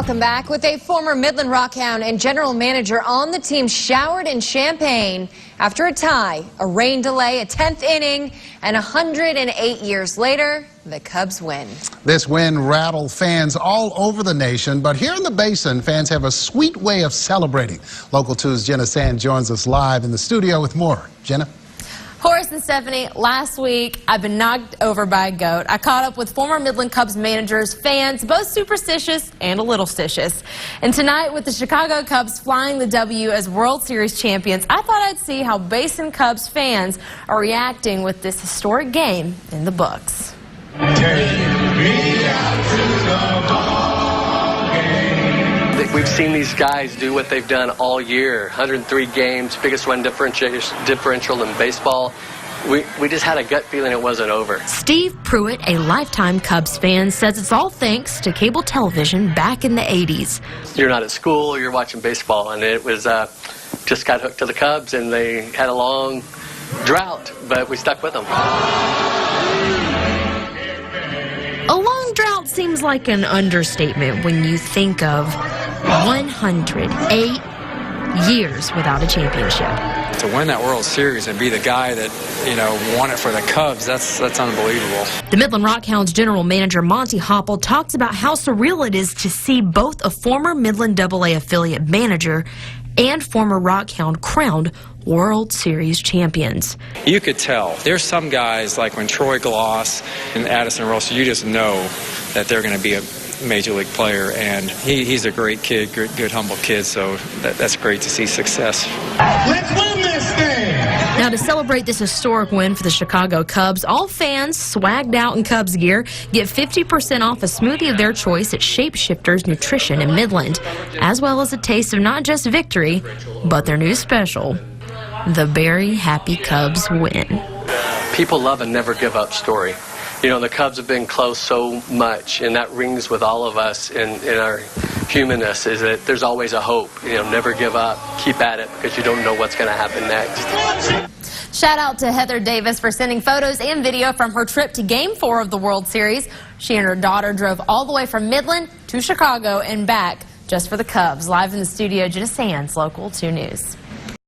Welcome back. With a former Midland Rockhound and general manager on the team showered in champagne after a tie, a rain delay, a 10th inning, and 108 years later, the Cubs win. This win rattled fans all over the nation, but here in the Basin, fans have a sweet way of celebrating. Local 2's Jenna Sand joins us live in the studio with more. Jenna? Horace and Stephanie, last week I've been knocked over by a goat. I caught up with former Midland Cubs managers, fans, both superstitious and a little stitious. And tonight, with the Chicago Cubs flying the W as World Series champions, I thought I'd see how Basin Cubs fans are reacting with this historic game in the books. We've seen these guys do what they've done all year. 103 games, biggest run differential in baseball. We just had a gut feeling it wasn't over. Steve Pruitt, a lifetime Cubs fan, says it's all thanks to cable television back in the 80s. You're not at school, you're watching baseball, and it was just got hooked to the Cubs, and they had a long drought, but we stuck with them. A long drought seems like an understatement when you think of 108 years without a championship. To win that World Series and be the guy that, won it for the Cubs, that's unbelievable. The Midland Rockhounds general manager, Monty Hopple, talks about how surreal it is to see both a former Midland AA affiliate manager and former Rockhound crowned World Series champions. You could tell. There's some guys, like when Troy Gloss and Addison Russell, you just know that they're going to be a major league player, and he's a great kid, good humble kid, so that's great to see success. Let's win this thing! Now, to celebrate this historic win for the Chicago Cubs, all fans swagged out in Cubs gear get 50% off a smoothie of their choice at Shapeshifters Nutrition in Midland, as well as a taste of not just victory, but their new special, the Berry Happy Cubs win. People love a never give up story. The Cubs have been close so much, and that rings with all of us in our humanness, is that there's always a hope. Never give up, keep at it, because you don't know what's going to happen next. Shout out to Heather Davis for sending photos and video from her trip to Game 4 of the World Series. She and her daughter drove all the way from Midland to Chicago and back just for the Cubs. Live in the studio, Jenna Sands, Local 2 News.